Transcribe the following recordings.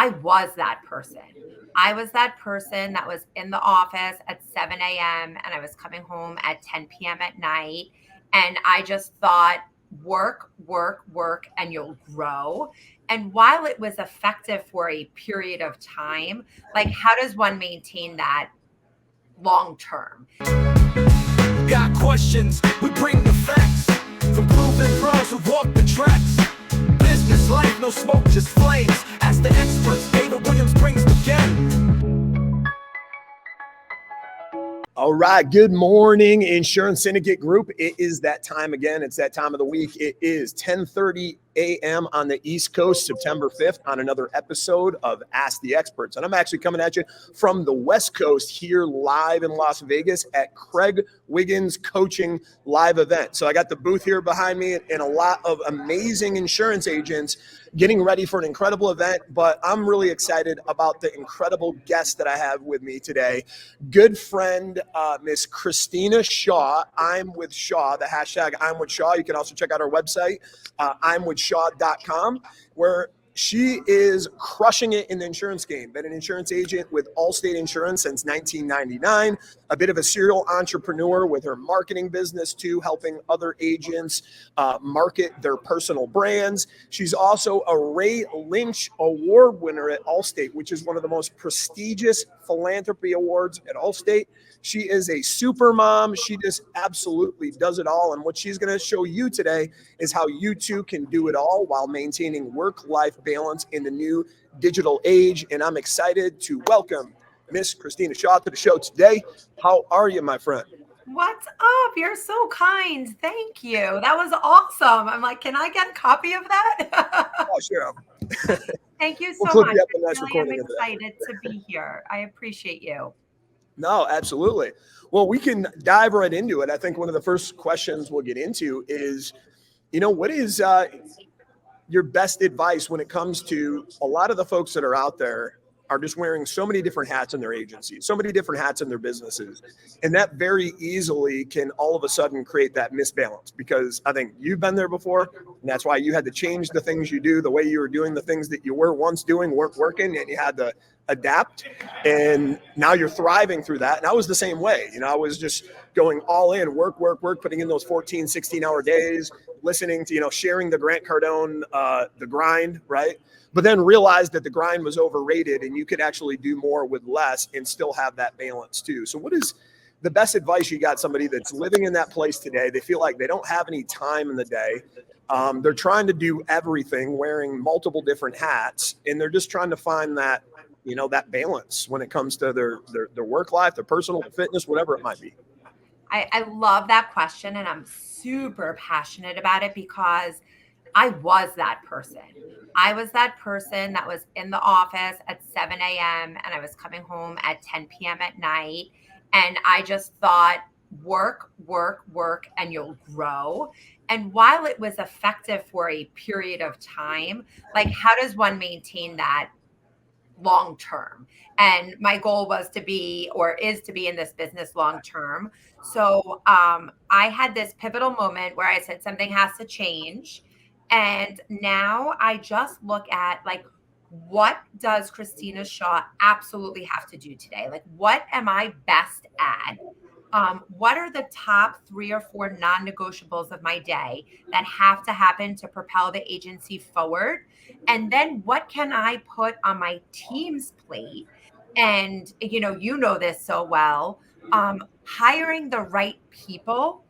I was that person. I was that person that was in the office at 7 a.m. and I was coming home at 10 p.m. at night. And I just thought, work, work, work, and you'll grow. And while it was effective for a period of time, like, how does one maintain that long term? Got questions, we bring the facts. From proven pros who walk the tracks. Business life, no smoke, just flames. Ask the experts, David Williams brings the game. All right, good morning, Insurance Syndicate Group. It is that time again. It's that time of the week. It is 10:30 a.m. on the East Coast, September 5th, on another episode of Ask the Experts. And I'm actually coming at you from the West Coast here live in Las Vegas at Craig Wiggins Coaching Live event. So I got the booth here behind me and a lot of amazing insurance agents getting ready for an incredible event, but I'm really excited about the incredible guest that I have with me today. Good friend, Miss Christina Shaw. I'm with Shaw, the hashtag I'm with Shaw. You can also check out our website, I'mWithShaw.com, where she is crushing it in the insurance game. Been an insurance agent with Allstate Insurance since 1999, a bit of a serial entrepreneur with her marketing business too, helping other agents market their personal brands. She's also a Ray Lynch Award winner at Allstate, which is one of the most prestigious philanthropy awards at Allstate. She is a super mom. She just absolutely does it all. And what she's going to show you today is how you too can do it all while maintaining work-life balance in the new digital age. And I'm excited to welcome Miss Christina Shaw to the show today. How are you, my friend? What's up? You're so kind. Thank you. That was awesome. I'm like, can I get a copy of that? Oh, sure. Thank you We'll so clip much. you up in I nice really am recording of that. excited to be here. I appreciate you. No, absolutely. Well, we can dive right into it. I think one of the first questions we'll get into is, what is your best advice when it comes to a lot of the folks that are out there are just wearing so many different hats in their agencies, so many different hats in their businesses. And that very easily can all of a sudden create that misbalance, because I think you've been there before. And that's why you had to change the things you do. The way you were doing the things that you were once doing weren't working, and you had to adapt. And now you're thriving through that. And I was the same way. I was just going all in, work, putting in those 14, 16-hour days, listening to, sharing the Grant Cardone, The Grind, right? But then realized that the grind was overrated and you could actually do more with less and still have that balance too. So what is the best advice you got somebody that's living in that place today? They feel like they don't have any time in the day. They're trying to do everything, wearing multiple different hats, and they're just trying to find that, that balance when it comes to their work life, their personal fitness, whatever it might be. I love that question, and I'm super passionate about it because I was that person. I was that person that was in the office at 7 a.m. and I was coming home at 10 p.m. at night. And I just thought, work, work, work, and you'll grow. And while it was effective for a period of time, like, how does one maintain that long term? And my goal was to be, or is to be, in this business long term. So I had this pivotal moment where I said something has to change. And now I just look at, like, what does Christina Shaw absolutely have to do today? Like, what am I best at? What are the top 3 or 4 non-negotiables of my day that have to happen to propel the agency forward? And then what can I put on my team's plate? And, you know this so well, hiring the right people.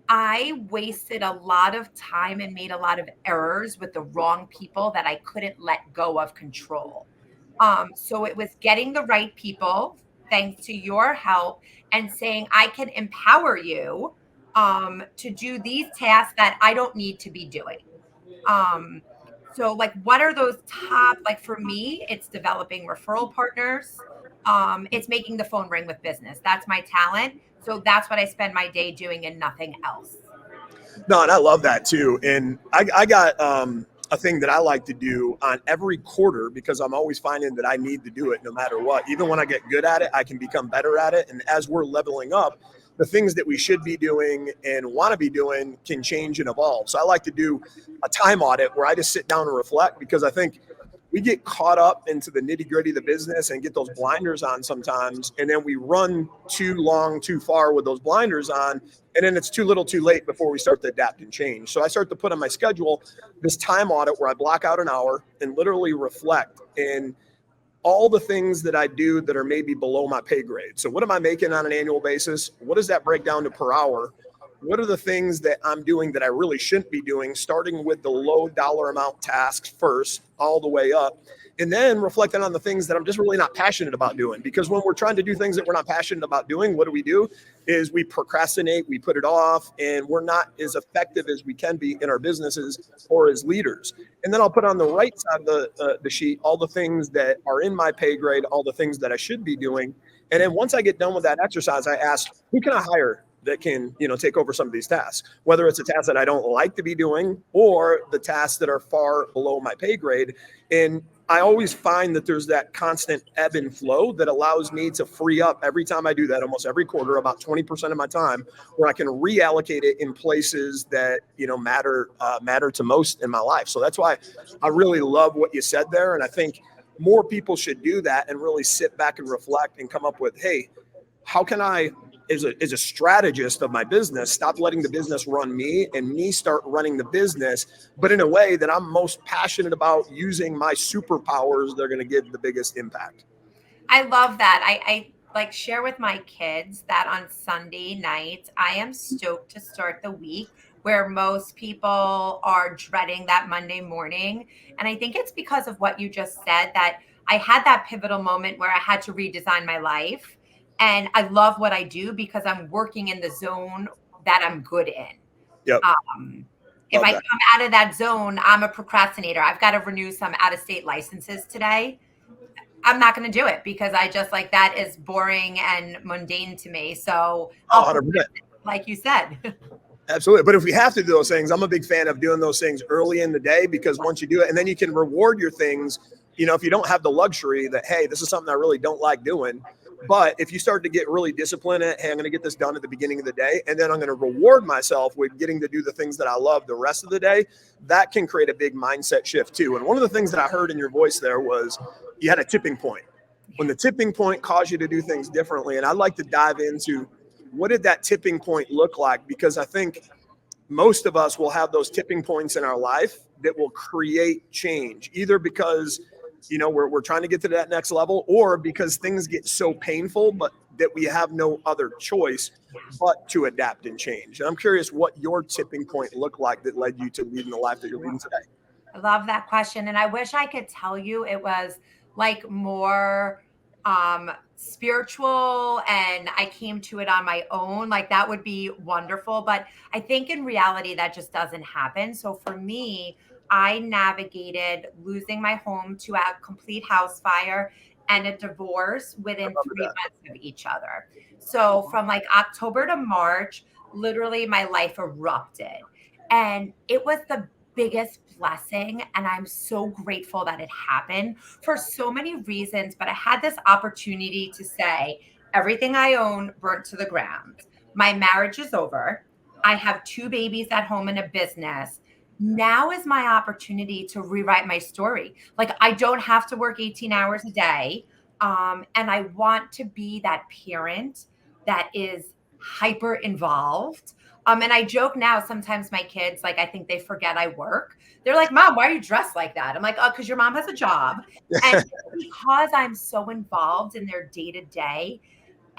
I wasted a lot of time and made a lot of errors with the wrong people that I couldn't let go of control. So it was getting the right people, thanks to your help, and saying, I can empower you to do these tasks that I don't need to be doing. So, like, what are those top, like, for me, it's developing referral partners. It's making the phone ring with business. That's my talent. So that's what I spend my day doing and nothing else. No, and I love that too. And I got a thing that I like to do on every quarter, because I'm always finding that I need to do it no matter what. Even when I get good at it, I can become better at it. And as we're leveling up, the things that we should be doing and want to be doing can change and evolve. So I like to do a time audit where I just sit down and reflect, because I think we get caught up into the nitty gritty of the business and get those blinders on sometimes. And then we run too long, too far with those blinders on. And then it's too little too late before we start to adapt and change. So I start to put on my schedule this time audit where I block out an hour and literally reflect and all the things that I do that are maybe below my pay grade. So what am I making on an annual basis? What does that break down to per hour? What are the things that I'm doing that I really shouldn't be doing, starting with the low dollar amount tasks first, all the way up, and then reflecting on the things that I'm just really not passionate about doing. Because when we're trying to do things that we're not passionate about doing, what do? Is we procrastinate, we put it off, and we're not as effective as we can be in our businesses or as leaders. And then I'll put on the right side of the sheet all the things that are in my pay grade, all the things that I should be doing. And then once I get done with that exercise, I ask, who can I hire that can, take over some of these tasks, whether it's a task that I don't like to be doing or the tasks that are far below my pay grade. And I always find that there's that constant ebb and flow that allows me to free up every time I do that, almost every quarter, about 20% of my time, where I can reallocate it in places that, matter to most in my life. So that's why I really love what you said there. And I think more people should do that and really sit back and reflect and come up with, hey, how can I, as a strategist of my business, stop letting the business run me and me start running the business, but in a way that I'm most passionate about, using my superpowers that are going to give the biggest impact. I love that. I like share with my kids that on Sunday nights, I am stoked to start the week where most people are dreading that Monday morning. And I think it's because of what you just said, that I had that pivotal moment where I had to redesign my life. And I love what I do because I'm working in the zone that I'm good in. Yep. If I come out of that zone, I'm a procrastinator. I've got to renew some out-of-state licenses today. I'm not going to do it because I just that is boring and mundane to me. So, 100%. Like you said. Absolutely. But if we have to do those things, I'm a big fan of doing those things early in the day, because once you do it, and then you can reward your things, if you don't have the luxury that, hey, this is something I really don't like doing. But if you start to get really disciplined at, hey, I'm going to get this done at the beginning of the day, and then I'm going to reward myself with getting to do the things that I love the rest of the day, that can create a big mindset shift too. And one of the things that I heard in your voice there was you had a tipping point. When the tipping point caused you to do things differently. And I'd like to dive into, what did that tipping point look like? Because I think most of us will have those tipping points in our life that will create change, either because we're trying to get to that next level, or because things get so painful, but that we have no other choice but to adapt and change. And I'm curious what your tipping point looked like that led you to leading the life that you're leading today. I love that question. And I wish I could tell you it was more spiritual and I came to it on my own. That would be wonderful. But I think in reality, that just doesn't happen. So for me, I navigated losing my home to a complete house fire and a divorce within 3 months of each other. So from October to March, literally my life erupted. And it was the biggest blessing. And I'm so grateful that it happened for so many reasons. But I had this opportunity to say, everything I own burnt to the ground. My marriage is over. I have 2 babies at home and a business. Now is my opportunity to rewrite my story. I don't have to work 18 hours a day. And I want to be that parent that is hyper involved. And I joke now, sometimes my kids, I think they forget I work. They're like, Mom, why are you dressed like that? I'm like, oh, because your mom has a job. And because I'm so involved in their day to day.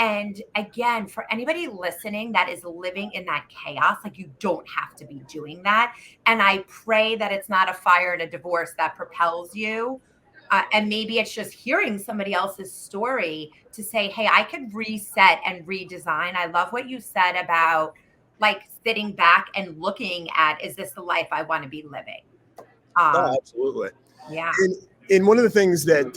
And again, for anybody listening that is living in that chaos, you don't have to be doing that. And I pray that it's not a fire and a divorce that propels you. And maybe it's just hearing somebody else's story to say, hey, I could reset and redesign. I love what you said about sitting back and looking at, is this the life I want to be living? Absolutely. Yeah. And one of the things that,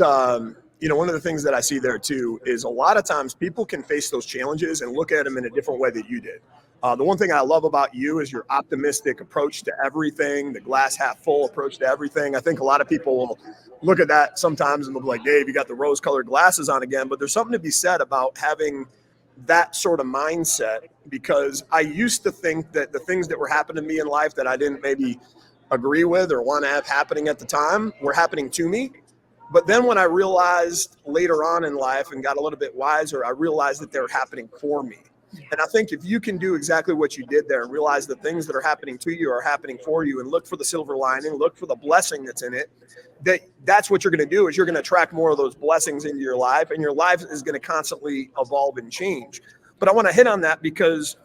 one of the things that I see there too is a lot of times people can face those challenges and look at them in a different way that you did. The one thing I love about you is your optimistic approach to everything, the glass half full approach to everything. I think a lot of people will look at that sometimes and they'll be like, Dave, you got the rose colored glasses on again. But there's something to be said about having that sort of mindset, because I used to think that the things that were happening to me in life that I didn't maybe agree with or want to have happening at the time were happening to me. But then when I realized later on in life and got a little bit wiser, I realized that they were happening for me. And I think if you can do exactly what you did there and realize the things that are happening to you are happening for you, and look for the silver lining, look for the blessing that's in it, that's what you're going to do, is you're going to attract more of those blessings into your life, and your life is going to constantly evolve and change. But I want to hit on that because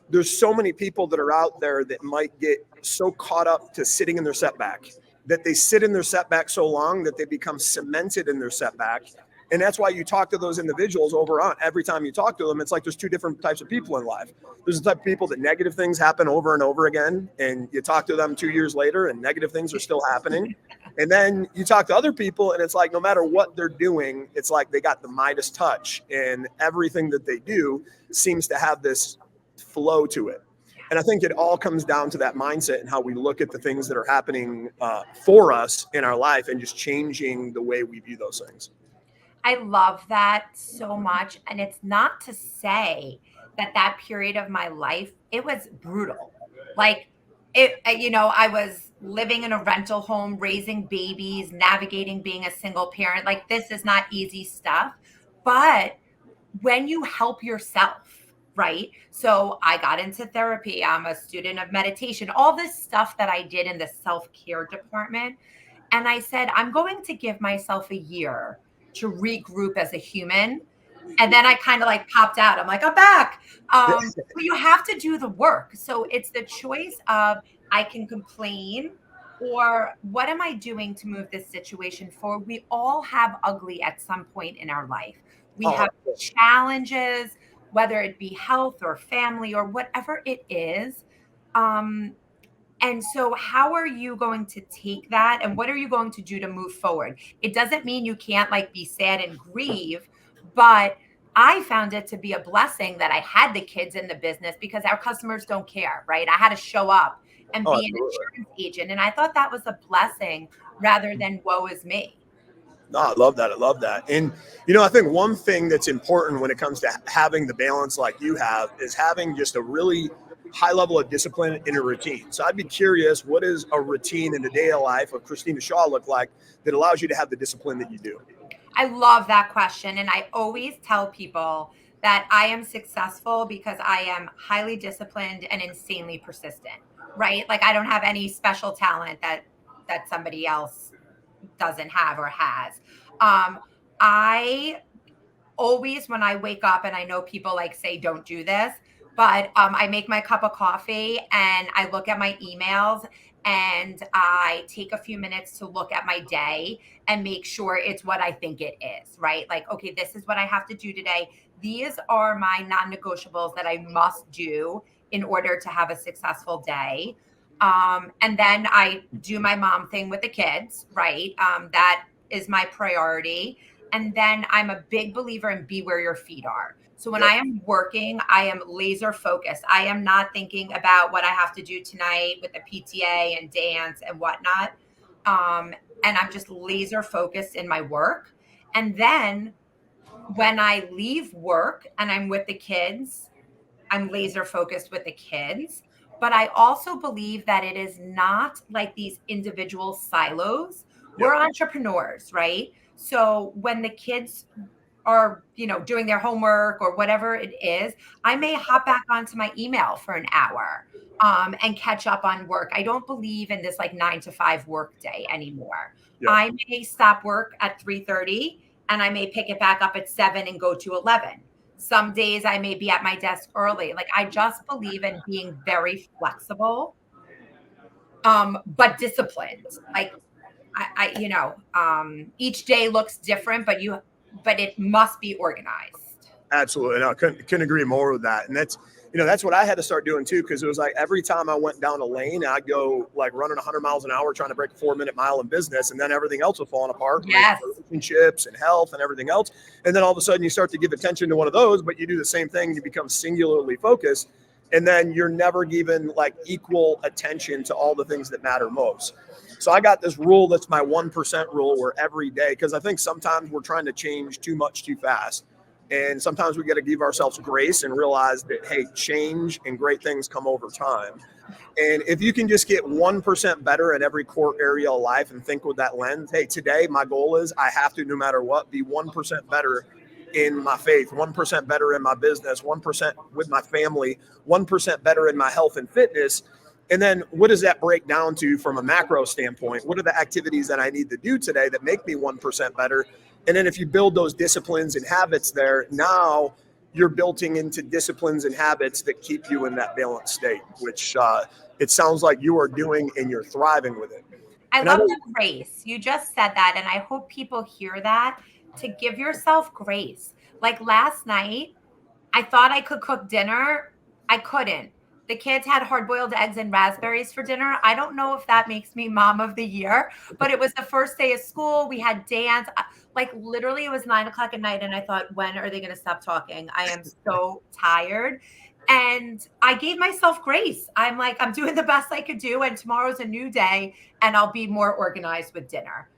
there's so many people that are out there that might get so caught up to sitting in their setback, that they sit in their setback so long that they become cemented in their setback. And that's why you talk to those individuals over on. Every time you talk to them, it's like there's two different types of people in life. There's the type of people that negative things happen over and over again, and you talk to them 2 years later and negative things are still happening. And then you talk to other people and it's like no matter what they're doing, it's like they got the Midas touch, and everything that they do seems to have this flow to it. And I think it all comes down to that mindset and how we look at the things that are happening for us in our life, and just changing the way we view those things. I love that so much. And it's not to say that that period of my life, it was brutal. Like I was living in a rental home, raising babies, navigating being a single parent. Like, this is not easy stuff. But when you help yourself, right? So I got into therapy. I'm a student of meditation, all this stuff that I did in the self-care department. And I said, I'm going to give myself a year to regroup as a human. And then I kind of like popped out. I'm like, I'm back. But you have to do the work. So it's the choice of, I can complain, or what am I doing to move this situation forward? We all have ugly at some point in our life. We have challenges, whether it be health or family or whatever it is. And so how are you going to take that, and what are you going to do to move forward? It doesn't mean you can't like be sad and grieve, but I found it to be a blessing that I had the kids in the business, because our customers don't care, right? I had to show up and be an insurance agent. And I thought that was a blessing rather than woe is me. No, I love that. I love that. And, I think one thing that's important when it comes to having the balance like you have is having just a really high level of discipline in a routine. So I'd be curious, what is a routine in the day of life of Christina Shaw look like that allows you to have the discipline that you do? I love that question. And I always tell people that I am successful because I am highly disciplined and insanely persistent, right? Like, I don't have any special talent that somebody else doesn't have or has. I always, when I wake up, and I know people like say, don't do this, but I make my cup of coffee and I look at my emails, and I take a few minutes to look at my day and make sure it's what I think it is, right? Like, okay, this is what I have to do today. These are my non-negotiables that I must do in order to have a successful day. And then I do my mom thing with the kids, right? That is my priority. And then I'm a big believer in be where your feet are. So when I am working, I am laser focused. I am not thinking about what I have to do tonight with the PTA and dance and whatnot. And I'm just laser focused in my work. And then when I leave work and I'm with the kids, I'm laser focused with the kids. But I also believe that it is not like these individual silos. We're entrepreneurs, right? So when the kids are, doing their homework or whatever it is, I may hop back onto my email for an hour and catch up on work. I don't believe in this like 9 to 5 work day anymore. I may stop work at 3:30 and I may pick it back up at 7 and go to 11. Some days I may be at my desk early. Like, I just believe in being very flexible, but disciplined. Like, each day looks different, but it must be organized. Absolutely. No, couldn't agree more with that. And that's what I had to start doing too. Cause it was like, every time I went down a lane, I'd go like running 100 miles an hour, trying to break a 4-minute mile in business. And then everything else was falling apart. Yes. Relationships and health and everything else. And then all of a sudden you start to give attention to one of those, but you do the same thing. You become singularly focused. And then you're never given like equal attention to all the things that matter most. So I got this rule that's my 1% rule, where every day, because I think sometimes we're trying to change too much too fast. And sometimes we got to give ourselves grace and realize that, hey, change and great things come over time. And if you can just get 1% better in every core area of life and think with that lens, hey, today my goal is I have to, no matter what, be 1% better in my faith, 1% better in my business, 1% with my family, 1% better in my health and fitness. And then what does that break down to from a macro standpoint? What are the activities that I need to do today that make me 1% better? And then if you build those disciplines and habits there, now you're building into disciplines and habits that keep you in that balanced state, which it sounds like you are doing and you're thriving with it. I And love the grace. You just said that. And I hope people hear that, to give yourself grace. Like last night, I thought I could cook dinner. I couldn't. The kids had hard-boiled eggs and raspberries for dinner. I don't know if that makes me mom of the year, but it was the first day of school. We had dance. Like literally it was 9 o'clock at night. And I thought, when are they going to stop talking? I am so tired. And I gave myself grace. I'm like, I'm doing the best I could do. And tomorrow's a new day and I'll be more organized with dinner.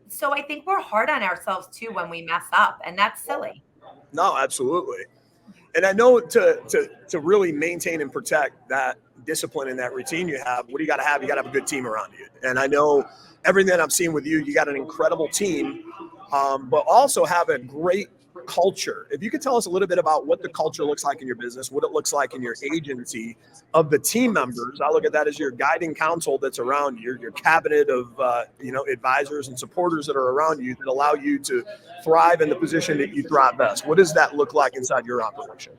So I think we're hard on ourselves too when we mess up, and that's silly. No, absolutely. And I know to really maintain and protect that discipline and that routine you have, what do you got to have? You got to have a good team around you. And I know everything that I'm seeing with you, you got an incredible team, but also have a great culture. If you could tell us a little bit about what the culture looks like in your business, what it looks like in your agency of the team members. I look at that as your guiding council that's around you, your cabinet of advisors and supporters that are around you that allow you to thrive in the position that you thrive best. What does that look like inside your operation?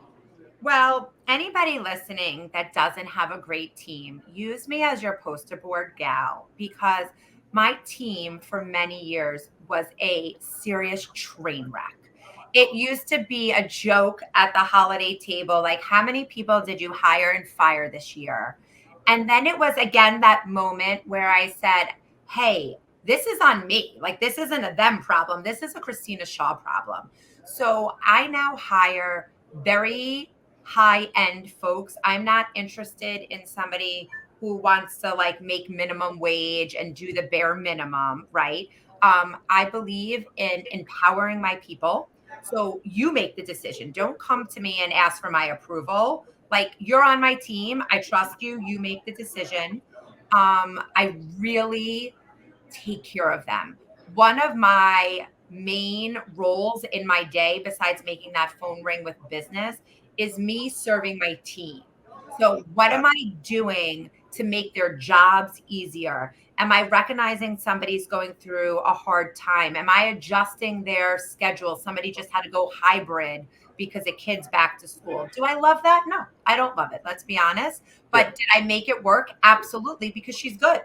Well, anybody listening that doesn't have a great team, use me as your poster board gal, because my team for many years was a serious train wreck. It used to be a joke at the holiday table, like, how many people did you hire and fire this year? And then it was again that moment where I said, hey, this is on me. Like, this isn't a them problem. This is a Christina Shaw problem. So I now hire very high end folks. I'm not interested in somebody who wants to like make minimum wage and do the bare minimum, right? I believe in empowering my people. So you make the decision. Don't come to me and ask for my approval. Like, you're on my team. I trust you. You make the decision. I really take care of them. One of my main roles in my day, besides making that phone ring with business, is me serving my team. So what am I doing to make their jobs easier? Am I recognizing somebody's going through a hard time? Am I adjusting their schedule? Somebody just had to go hybrid because a kid's back to school. Do I love that? No, I don't love it. Let's be honest. But did I make it work? Absolutely, because she's good.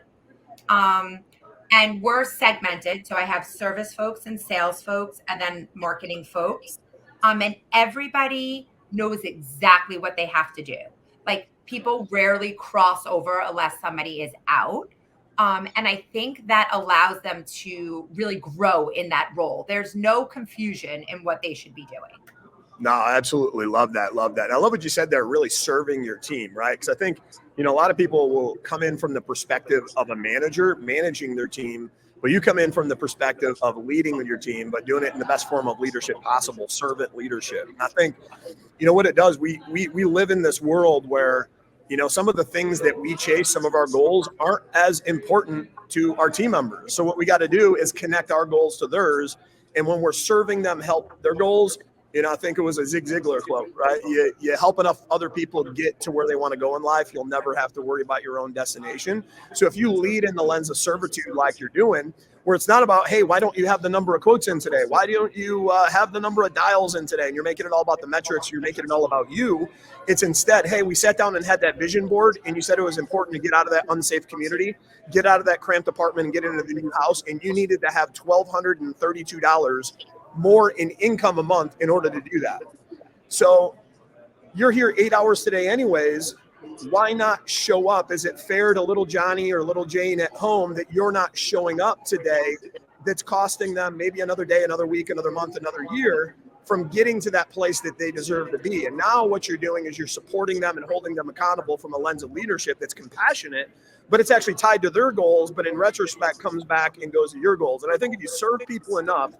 And we're segmented. So I have service folks and sales folks and then marketing folks. And everybody knows exactly what they have to do. Like, people rarely cross over unless somebody is out. And I think that allows them to really grow in that role. There's no confusion in what they should be doing. No, I absolutely love that. Love that. And I love what you said there, really serving your team, right? Because I think, a lot of people will come in from the perspective of a manager managing their team, but you come in from the perspective of leading with your team, but doing it in the best form of leadership possible, servant leadership. And I think, what it does, we live in this world where, some of the things that we chase, some of our goals aren't as important to our team members. So what we got to do is connect our goals to theirs. And when we're serving them help their goals, I think it was a Zig Ziglar quote, right? You help enough other people get to where they want to go in life, you'll never have to worry about your own destination. So if you lead in the lens of servitude like you're doing, where it's not about, hey, why don't you have the number of quotes in today? Why don't you have the number of dials in today? And you're making it all about the metrics. You're making it all about you. It's instead, hey, we sat down and had that vision board, and you said it was important to get out of that unsafe community, get out of that cramped apartment and get into the new house. And you needed to have $1,232 more in income a month in order to do that. So you're here 8 hours today anyways. Why not show up? Is it fair to little Johnny or little Jane at home that you're not showing up today? That's costing them maybe another day, another week, another month, another year. from getting to that place that they deserve to be. And now what you're doing is you're supporting them and holding them accountable from a lens of leadership that's compassionate, but it's actually tied to their goals, but in retrospect comes back and goes to your goals. And I think if you serve people enough,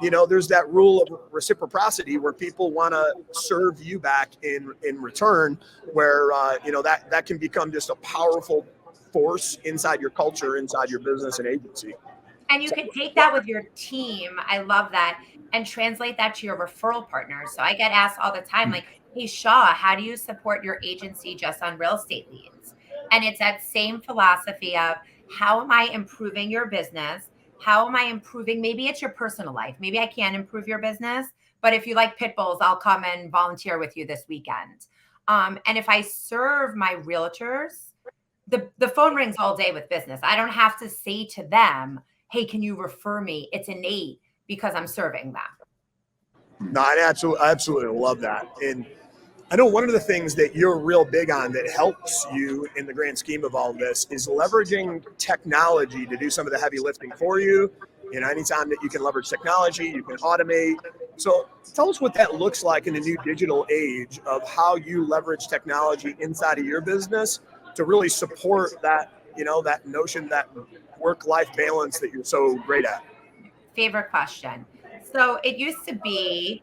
there's that rule of reciprocity where people want to serve you back in return, where, that can become just a powerful force inside your culture, inside your business and agency. And you can take that with your team. I love that. And translate that to your referral partners. So I get asked all the time, like, hey, Shaw, how do you support your agency just on real estate leads? And it's that same philosophy of how am I improving your business? How am I improving? Maybe it's your personal life. Maybe I can't improve your business, but if you like pit bulls, I'll come and volunteer with you this weekend. And if I serve my realtors, the phone rings all day with business. I don't have to say to them, hey, can you refer me? It's innate because I'm serving them. No, I absolutely love that. And I know one of the things that you're real big on that helps you in the grand scheme of all of this is leveraging technology to do some of the heavy lifting for you. Anytime that you can leverage technology, you can automate. So tell us what that looks like in the new digital age of how you leverage technology inside of your business to really support that, that notion, that work-life balance that you're so great at. Favorite question. So it used to be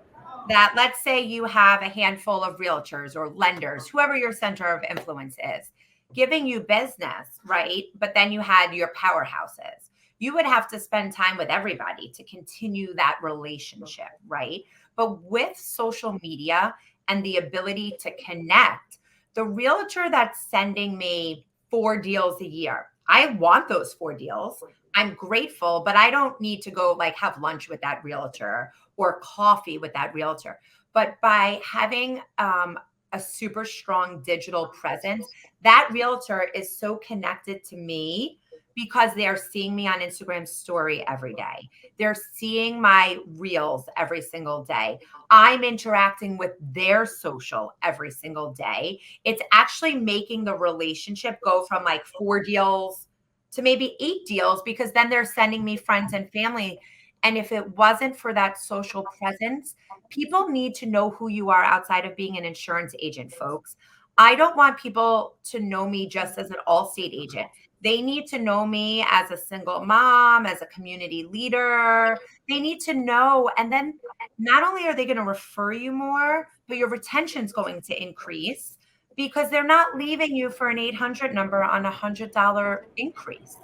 that, let's say you have a handful of realtors or lenders, whoever your center of influence is, giving you business, right? But then you had your powerhouses. You would have to spend time with everybody to continue that relationship, right? But with social media and the ability to connect, the realtor that's sending me 4 deals a year, I want those 4 deals. I'm grateful, but I don't need to go like have lunch with that realtor or coffee with that realtor. But by having a super strong digital presence, that realtor is so connected to me because they are seeing me on Instagram story every day. They're seeing my reels every single day. I'm interacting with their social every single day. It's actually making the relationship go from like 4 deals to maybe 8 deals, because then they're sending me friends and family. And if it wasn't for that social presence, people need to know who you are outside of being an insurance agent, folks. I don't want people to know me just as an Allstate agent. They need to know me as a single mom, as a community leader. They need to know. And then not only are they going to refer you more, but your retention is going to increase because they're not leaving you for an 800 number on $100 increase.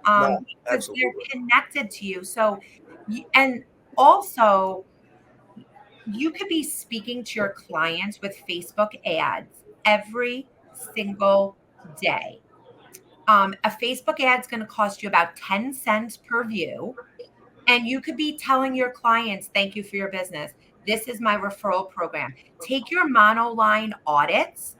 No, Because they're absolutely. connected to you. So, and also, you could be speaking to your clients with Facebook ads every single day. A Facebook ad is going to cost you about 10 cents per view. And you could be telling your clients, thank you for your business. This is my referral program. Take your monoline audits,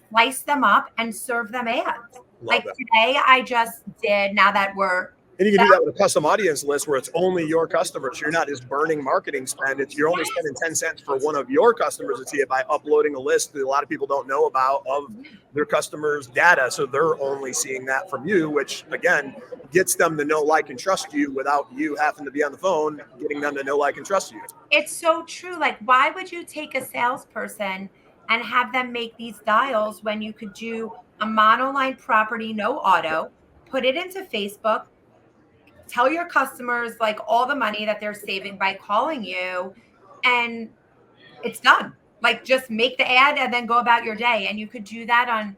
slice them up, and serve them ads. Love Like that. today, I just did, now that we're And you can do that with a custom audience list where it's only your customers. You're not just burning marketing spend. You're only spending 10 cents for one of your customers to see it by uploading a list that a lot of people don't know about of their customers' data. So they're only seeing that from you, which again gets them to know, like, and trust you without you having to be on the phone, getting them to know, like, and trust you. It's so true. Like, why would you take a salesperson and have them make these dials when you could do a monoline property, no auto, put it into Facebook, tell your customers like all the money that they're saving by calling you, and it's done. Like, just make the ad and then go about your day. And you could do that on,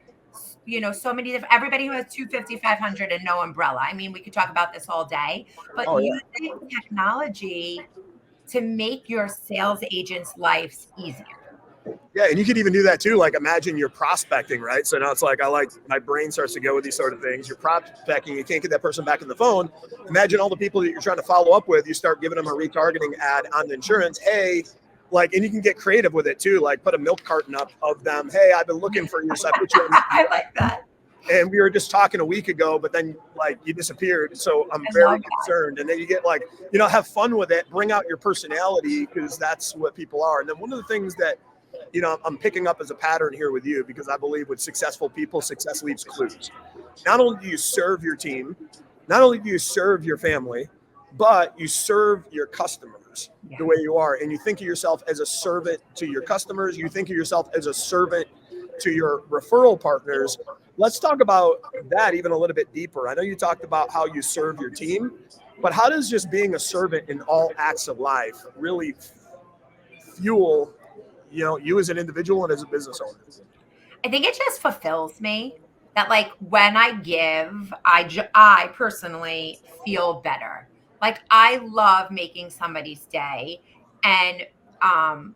so many different, everybody who has 250, 500 and no umbrella. I mean, we could talk about this all day, but Oh, yeah. using technology to make your sales agents' lives easier. Yeah, and you could even do that too. Like, imagine you're prospecting, right? So now it's like, my brain starts to go with these sort of things. You're prospecting, you can't get that person back in the phone. Imagine all the people that you're trying to follow up with. You start giving them a retargeting ad on the insurance. Hey, like, and you can get creative with it too. Like, put a milk carton up of them. Hey, I've been looking for you, so I put you on. I like that. And we were just talking a week ago, but then like you disappeared. So I'm very concerned. And then you get like, have fun with it, bring out your personality, because that's what people are. And then one of the things that, I'm picking up as a pattern here with you, because I believe with successful people, success leaves clues. Not only do you serve your team, not only do you serve your family, but you serve your customers. customers the way you are, and you think of yourself as a servant to your customers, you think of yourself as a servant to your referral partners. Let's talk about that even a little bit deeper. I know you talked about how you serve your team, but how does just being a servant in all acts of life really fuel, you as an individual and as a business owner? I think it just fulfills me that like when I give, I personally feel better. Like I love making somebody's day and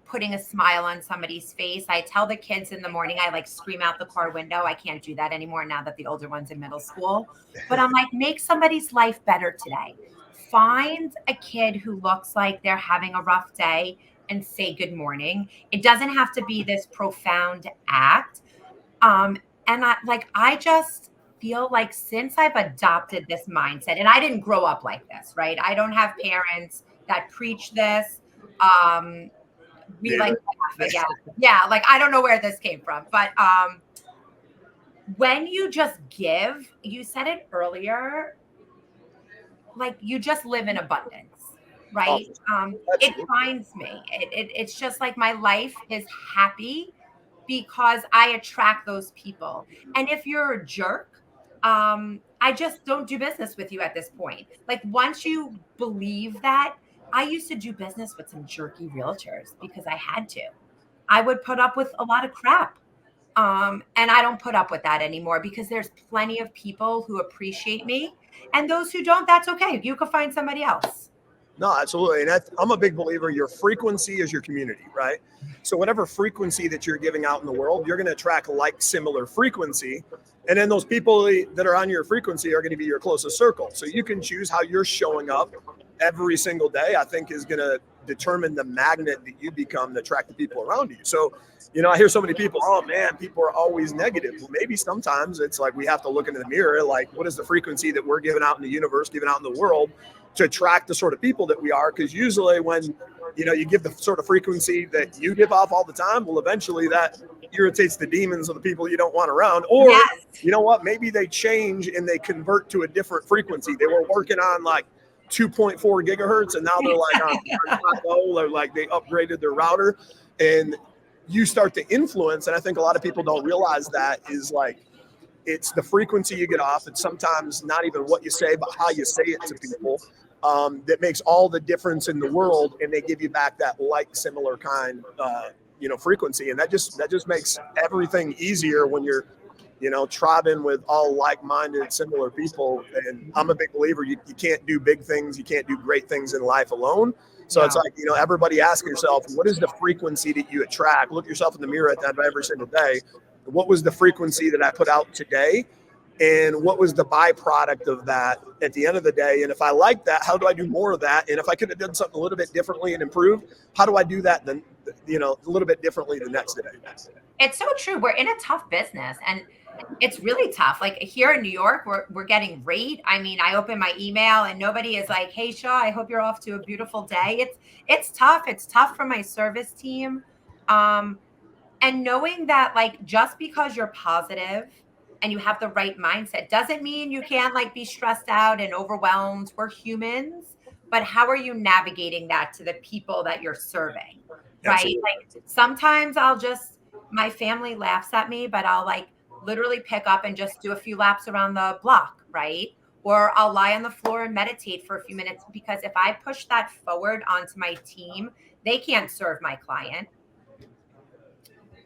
putting a smile on somebody's face. I tell the kids in the morning, I like scream out the car window. I can't do that anymore now that the older one's in middle school. But I'm like, make somebody's life better today. Find a kid who looks like they're having a rough day and say good morning. It doesn't have to be this profound act. And I just feel like since I've adopted this mindset, and I didn't grow up like this, right? I don't have parents that preach this. We like, yeah, like I don't know where this came from, but when you just give, you said it earlier, like you just live in abundance, right? It finds me. It's just like my life is happy because I attract those people. And if you're a jerk, I just don't do business with you at this point. Like once you believe that, I used to do business with some jerky realtors because I had to. I would put up with a lot of crap. And I don't put up with that anymore because there's plenty of people who appreciate me. And those who don't, that's okay. You could find somebody else. No, absolutely. And I'm a big believer, your frequency is your community, right? So whatever frequency that you're giving out in the world, you're going to attract like similar frequency. And then those people that are on your frequency are going to be your closest circle. So you can choose how you're showing up every single day, I think is going to determine the magnet that you become to attract the people around you. So, I hear so many people, oh man, people are always negative. Well, maybe sometimes it's like we have to look into the mirror, like what is the frequency that we're giving out in the universe, giving out in the world to attract the sort of people that we are. Because usually when, you give the sort of frequency that you give off all the time, well, eventually that irritates the demons of the people you don't want around. Or, you know what, maybe they change and they convert to a different frequency. They were working on like 2.4 gigahertz and now they're like on 5.0, or like they upgraded their router, and you start to influence. And I think a lot of people don't realize that is like, it's the frequency you get off. It's sometimes not even what you say, but how you say it to people. That makes all the difference in the world, and they give you back that like similar kind, frequency, and that just makes everything easier when you're, tribing with all like-minded, similar people. And I'm a big believer, you can't do big things, you can't do great things in life alone. So it's like, everybody ask yourself, what is the frequency that you attract? Look yourself in the mirror at the end of every single day. What was the frequency that I put out today? And what was the byproduct of that at the end of the day? And if I like that, how do I do more of that? And if I could have done something a little bit differently and improved, how do I do that then, a little bit differently the next day? It's so true. We're in a tough business and it's really tough. Like here in New York, we're getting rate. I mean, I open my email and nobody is like, hey, Shaw, I hope you're off to a beautiful day. It's tough. It's tough for my service team. And knowing that like, just because you're positive and you have the right mindset doesn't mean you can't like be stressed out and overwhelmed. We're humans, but how are you navigating that to the people that you're serving? Right? Absolutely. Like sometimes my family laughs at me, but I'll like literally pick up and just do a few laps around the block, right? Or I'll lie on the floor and meditate for a few minutes, because if I push that forward onto my team, they can't serve my client.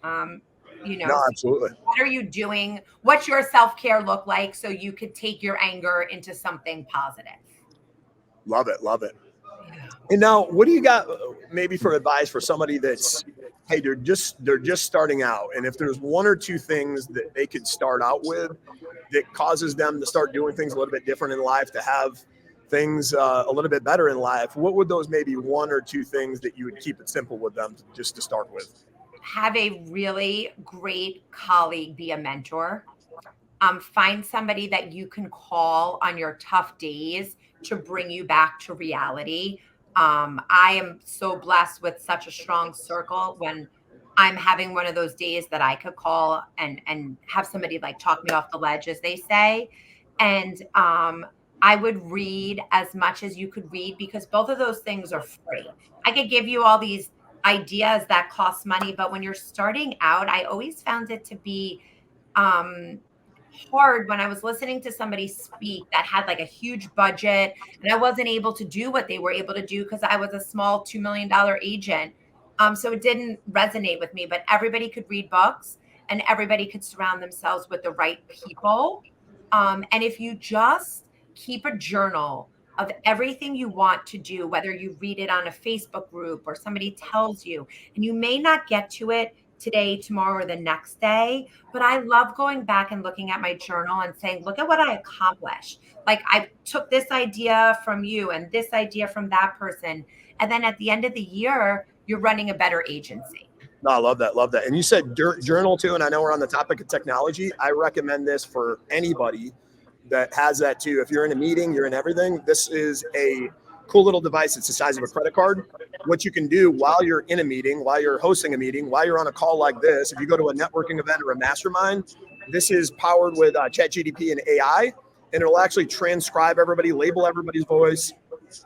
No, absolutely. What are you doing? What's your self-care look like so you could take your anger into something positive? Love it. And now, what do you got maybe for advice for somebody that's, hey, they're just starting out, and if there's one or two things that they could start out with that causes them to start doing things a little bit different in life, to have things a little bit better in life, what would those maybe one or two things that you would keep it simple with them just to start with? Have a really great colleague be a mentor. Find somebody that you can call on your tough days to bring you back to reality. I am so blessed with such a strong circle when I'm having one of those days that I could call and have somebody like talk me off the ledge, as they say. And I would read as much as you could read, because both of those things are free. I could give you all these ideas that cost money, but when you're starting out, I always found it to be um hard when I was listening to somebody speak that had like a huge budget, and I wasn't able to do what they were able to do because I was a small $2 million agent. So it didn't resonate with me, but everybody could read books and everybody could surround themselves with the right people. And if you just keep a journal of everything you want to do, whether you read it on a Facebook group or somebody tells you, and you may not get to it today, tomorrow, or the next day, but I love going back and looking at my journal and saying, look at what I accomplished. Like, I took this idea from you and this idea from that person. And then at the end of the year, you're running a better agency. No, I love that. Love that. And you said journal too. And I know we're on the topic of technology. I recommend this for anybody that has that too. If you're in a meeting, you're in everything. This is a cool little device. It's the size of a credit card. What you can do while you're in a meeting, while you're hosting a meeting, while you're on a call like this, if you go to a networking event or a mastermind, this is powered with ChatGPT and AI, and it'll actually transcribe everybody, label everybody's voice,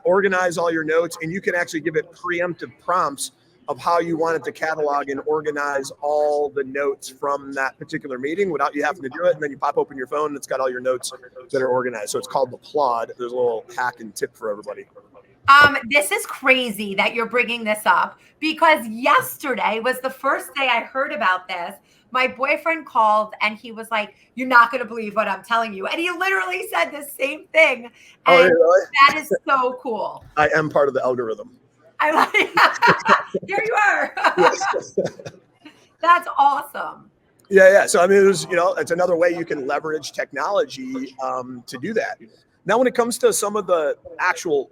organize all your notes, and you can actually give it preemptive prompts of how you want it to catalog and organize all the notes from that particular meeting without you having to do it. And then you pop open your phone and it's got all your notes that are organized. So it's called the Plod. There's a little hack and tip for everybody. This is crazy that you're bringing this up, because yesterday was the first day I heard about this. My boyfriend called and he was like, "You're not going to believe what I'm telling you." And he literally said the same thing. Oh, And really? that is so cool. I am part of the algorithm. I like Here you are. That's awesome. Yeah. So, I mean, it's another way you can leverage technology to do that. Now, when it comes to some of the actual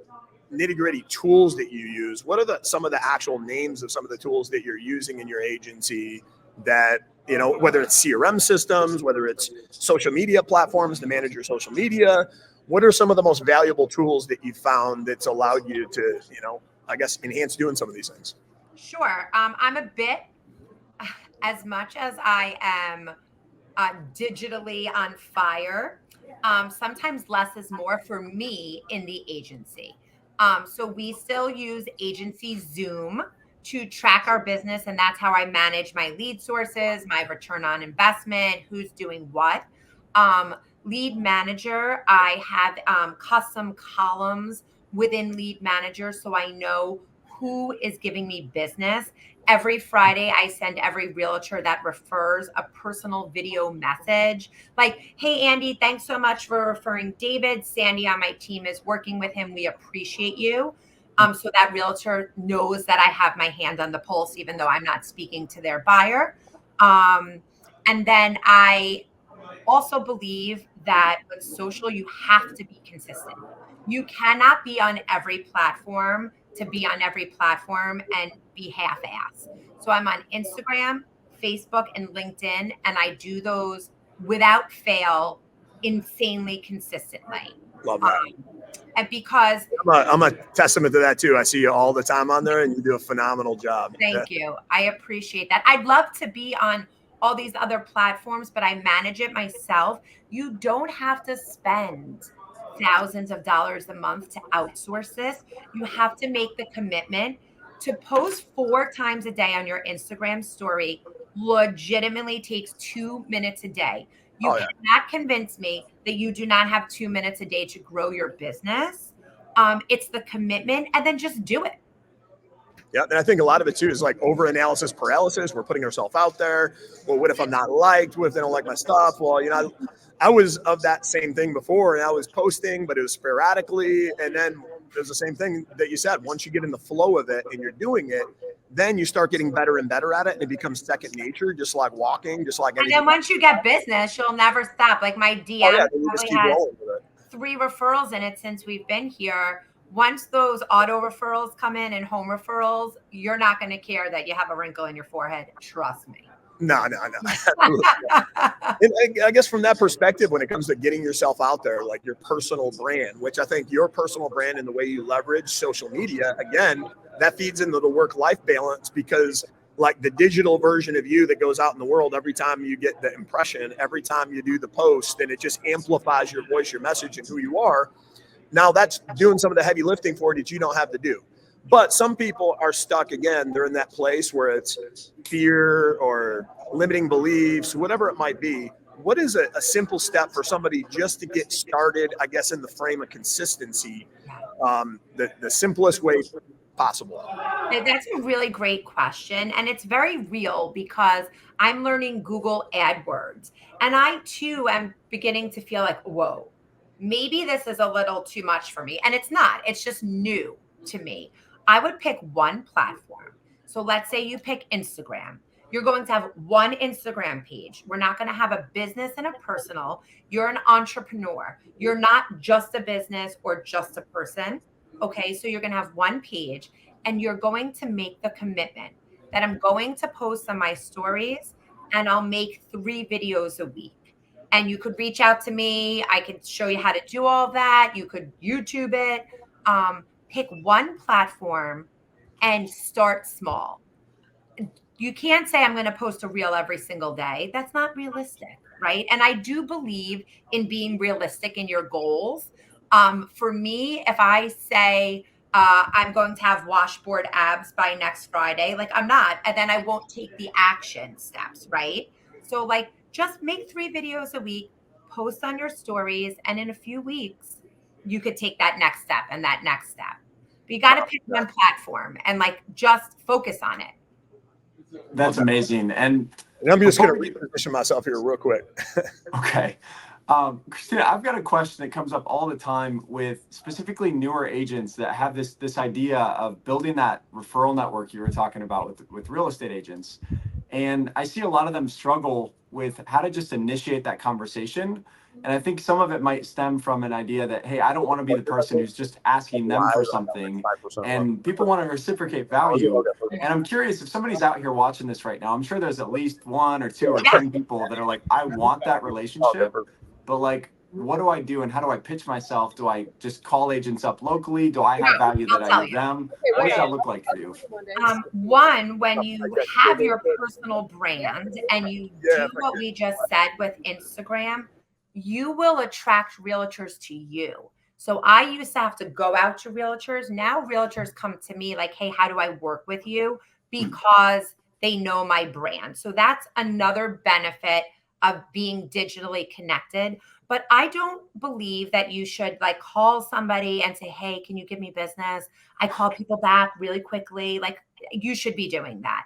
nitty-gritty tools that you use, what are some of the actual names of some of the tools that you're using in your agency that, whether it's CRM systems, whether it's social media platforms to manage your social media, what are some of the most valuable tools that you found that's allowed you to, I guess, enhance doing some of these things? Sure. I'm a bit, as much as I am digitally on fire, sometimes less is more for me in the agency. So we still use agency Zoom to track our business, and that's how I manage my lead sources, my return on investment, who's doing what. Lead Manager, I have custom columns within Lead Manager, so I know who is giving me business. Every Friday, I send every realtor that refers a personal video message like, "Hey, Andy, thanks so much for referring David. Sandy on my team is working with him. We appreciate you." So that realtor knows that I have my hand on the pulse, even though I'm not speaking to their buyer. And then I also believe that with social, you have to be consistent. You cannot be on every platform to be on every platform and be half-ass. So I'm on Instagram, Facebook, and LinkedIn, and I do those without fail, insanely consistently. Love that. And because I'm a testament to that too. I see you all the time on there and you do a phenomenal job. Thank you. I appreciate that. I'd love to be on all these other platforms, but I manage it myself. You don't have to spend thousands of dollars a month to outsource this. You have to make the commitment to post 4 times a day on your Instagram story. Legitimately takes 2 minutes a day. You cannot convince me that you do not have 2 minutes a day to grow your business. It's the commitment, and then just do it. Yeah, and I think a lot of it too is like over-analysis paralysis. We're putting ourselves out there. Well, what if I'm not liked? What if they don't like my stuff? Well, I was of that same thing before, and I was posting, but it was sporadically. And then there's the same thing that you said. Once you get in the flow of it and you're doing it, then you start getting better and better at it, and it becomes second nature, just like walking, just like anything. And then once you get business, you'll never stop. Like my DM probably has 3 referrals in it since we've been here. Once those auto referrals come in and home referrals, you're not going to care that you have a wrinkle in your forehead. Trust me. No. And I guess from that perspective, when it comes to getting yourself out there, like your personal brand, which I think your personal brand and the way you leverage social media, again, that feeds into the work-life balance, because like the digital version of you that goes out in the world, every time you get the impression, every time you do the post, and it just amplifies your voice, your message, and who you are. Now that's doing some of the heavy lifting for it that you don't have to do. But some people are stuck again. They're in that place where it's fear or limiting beliefs, whatever it might be. What is a simple step for somebody just to get started, I guess, in the frame of consistency? The simplest way possible. That's a really great question. And it's very real because I'm learning Google AdWords. And I too am beginning to feel like, whoa, maybe this is a little too much for me. And it's not, it's just new to me. I would pick one platform. So let's say you pick Instagram. You're going to have one Instagram page. We're not going to have a business and a personal. You're an entrepreneur. You're not just a business or just a person. Okay. So you're going to have one page and you're going to make the commitment that I'm going to post on my stories and I'll make 3 videos a week. And you could reach out to me. I can show you how to do all of that. You could YouTube it. Pick one platform and start small. You can't say I'm going to post a reel every single day. That's not realistic, right? And I do believe in being realistic in your goals. For me, if I say I'm going to have washboard abs by next Friday, like I'm not, and then I won't take the action steps, right? So like just make 3 videos a week, post on your stories, and in a few weeks, you could take that next step and that next step. But you got to pick one platform and like just focus on it. That's amazing. And I'm just going to reposition myself here real quick. Okay. Christina, I've got a question that comes up all the time with specifically newer agents that have this idea of building that referral network you were talking about with real estate agents. And I see a lot of them struggle with how to just initiate that conversation. And I think some of it might stem from an idea that, hey, I don't want to be the person who's just asking them for something. And people want to reciprocate value. And I'm curious if somebody's out here watching this right now, I'm sure there's at least 1 or 2 or 10 people that are like, I want that relationship, but like, what do I do and how do I pitch myself? Do I just call agents up locally? Do I have value that I give them? What does that look like for you? One, when you have your personal brand and you do what we just said with Instagram, you will attract realtors to you. So I used to have to go out to realtors. Now realtors come to me like, hey, how do I work with you? Because they know my brand. So that's another benefit of being digitally connected. But I don't believe that you should like call somebody and say, hey, can you give me business? I call people back really quickly. Like you should be doing that.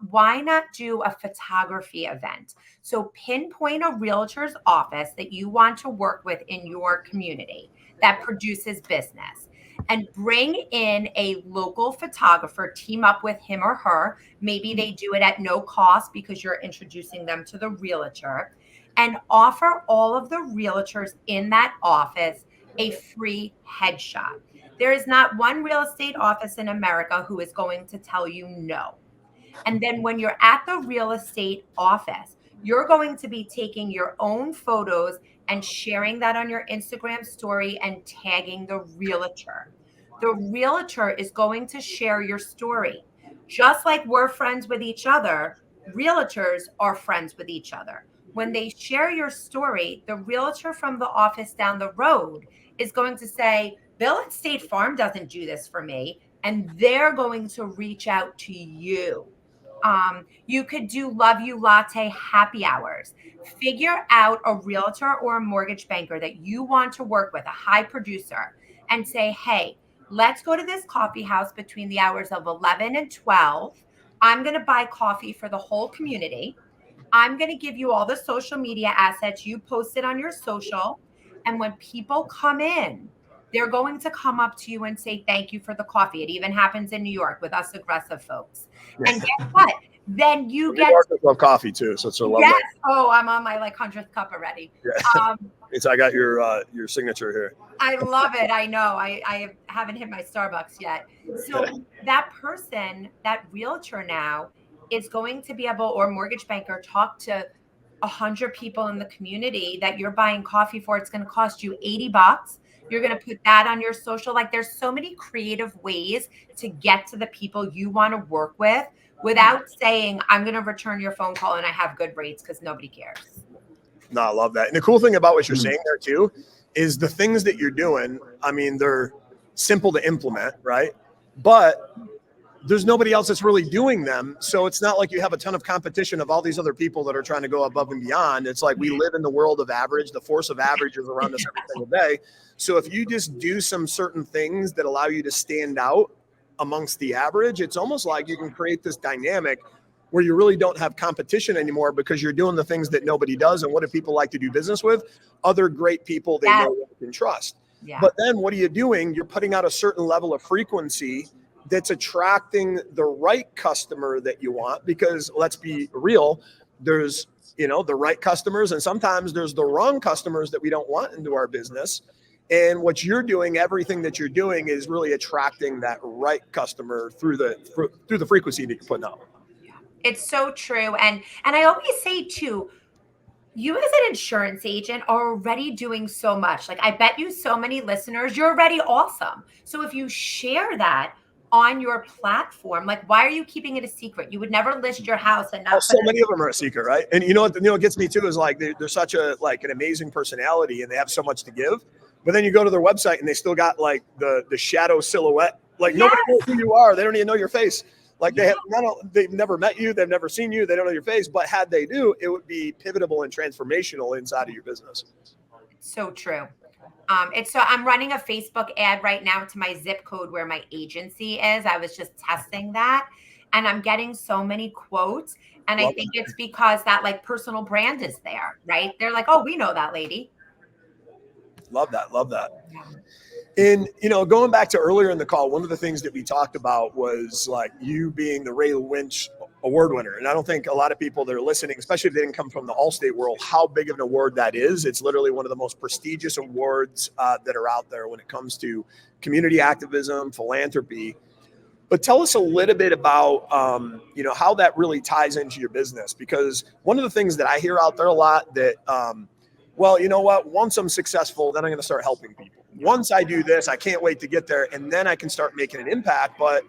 Why not do a photography event? So pinpoint a realtor's office that you want to work with in your community that produces business and bring in a local photographer, team up with him or her. Maybe they do it at no cost because you're introducing them to the realtor, and offer all of the realtors in that office a free headshot. There is not one real estate office in America who is going to tell you no. And then when you're at the real estate office, you're going to be taking your own photos and sharing that on your Instagram story and tagging the realtor. The realtor is going to share your story. Just like we're friends with each other, realtors are friends with each other. When they share your story, the realtor from the office down the road is going to say, Bill at State Farm doesn't do this for me. And they're going to reach out to you. You could do Love You Latte happy hours. Figure out a realtor or a mortgage banker that you want to work with, a high producer, and say, hey, let's go to this coffee house between the hours of 11 and 12. I'm going to buy coffee for the whole community. I'm going to give you all the social media assets. You post it on your social. And when people come in, they're going to come up to you and say, thank you for the coffee. It even happens in New York with us aggressive folks. And guess what? Then you get love coffee too. So it's a lovely. Yes. Oh, I'm on my like 100th cup already. Yeah. I got your signature here. I love it. I know. I haven't hit my Starbucks yet. So that person, that realtor now is going to be able, or mortgage banker, talk to 100 people in the community that you're buying coffee for. It's going to cost you $80. You're going to put that on your social. Like there's so many creative ways to get to the people you want to work with without saying, I'm going to return your phone call and I have good rates, because nobody cares. No, I love that. And the cool thing about what you're saying there too is the things that you're doing. I mean, they're simple to implement, right? But there's nobody else that's really doing them. So it's not like you have a ton of competition of all these other people that are trying to go above and beyond. It's like we live in the world of average. The force of average is around us every single day. So if you just do some certain things that allow you to stand out amongst the average, it's almost like you can create this dynamic where you really don't have competition anymore because you're doing the things that nobody does. And what do people like to do business with? Other great people they know and can trust. Yeah. But then what are you doing? You're putting out a certain level of frequency that's attracting the right customer that you want, because let's be real, there's, you know, the right customers, and sometimes there's the wrong customers that we don't want into our business. And what you're doing, everything that you're doing is really attracting that right customer through the frequency that you're putting out. It's so true. And I always say too, you as an insurance agent are already doing so much. Like, I bet you so many listeners, you're already awesome. So if you share that on your platform, like, why are you keeping it a secret? You would never list your house and not. So many of them are a secret, right? And you know what gets me too is like they're such an amazing personality and they have so much to give. But then you go to their website and they still got like the shadow silhouette. Like, nobody knows who you are. They don't even know your face. Like, they've never met you, they've never seen you, they don't know your face. But had they do, it would be pivotal and transformational inside of your business. So true. I'm running a Facebook ad right now to my zip code where my agency is. I was just testing that, and I'm getting so many quotes. And I think it's because that like personal brand is there, right? They're like, oh, we know that lady. Love that. Yeah. And, you know, going back to earlier in the call, one of the things that we talked about was like you being the Ray Lynch award winner. And I don't think a lot of people that are listening, especially if they didn't come from the Allstate world, how big of an award that is. It's literally one of the most prestigious awards that are out there when it comes to community activism, philanthropy. But tell us a little bit about, how that really ties into your business. Because one of the things that I hear out there a lot that, well, you know what, once I'm successful, then I'm going to start helping people. Once I do this, I can't wait to get there, and then I can start making an impact. But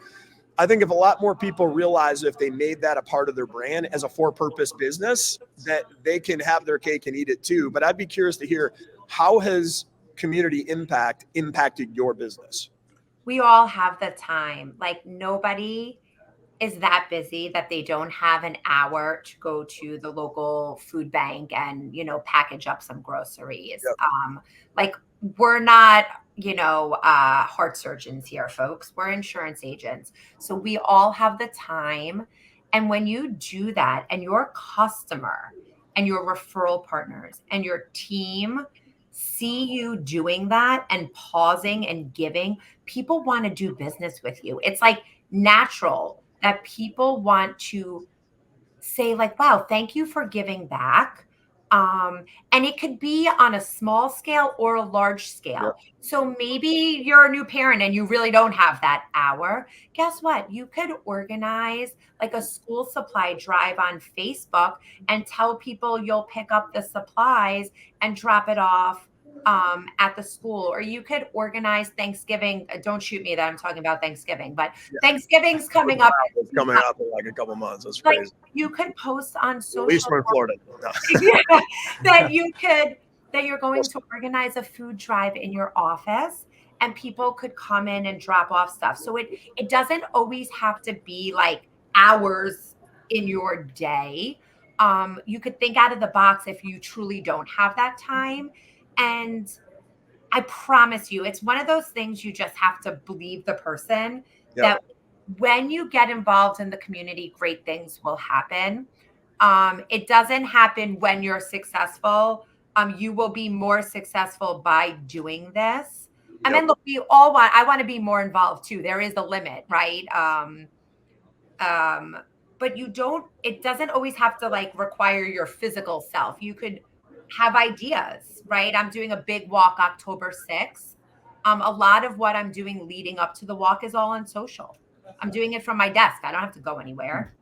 I think if a lot more people realize if they made that a part of their brand as a for-purpose business, that they can have their cake and eat it too. But I'd be curious to hear, how has community impact impacted your business? We all have the time. Like, nobody is that busy that they don't have an hour to go to the local food bank and, package up some groceries. Yep. Like, we're not, heart surgeons here, folks. We're insurance agents. So we all have the time. And when you do that and your customer and your referral partners and your team see you doing that and pausing and giving, people want to do business with you. It's like natural that people want to say like, wow, thank you for giving back. And it could be on a small scale or a large scale. Yep. So maybe you're a new parent and you really don't have that hour. Guess what? You could organize like a school supply drive on Facebook and tell people you'll pick up the supplies and drop it off at the school. Or you could organize Thanksgiving. Don't shoot me that I'm talking about Thanksgiving, but yeah. Thanksgiving's coming up. It's coming up in like a couple months. That's crazy. Like, you could post on social. At least we're in Florida. No. Yeah, that you're going to organize a food drive in your office, and people could come in and drop off stuff. So it doesn't always have to be like hours in your day. You could think out of the box if you truly don't have that time. And I promise you, it's one of those things you just have to believe the person. Yep. That when you get involved in the community, great things will happen. It doesn't happen when you're successful. You will be more successful by doing this. Yep. And then look, I want to be more involved too. There is a limit, right? But it doesn't always have to like require your physical self. You could have ideas, right? I'm doing a big walk October 6th. A lot of what I'm doing leading up to the walk is all on social. I'm doing it from my desk. I don't have to go anywhere.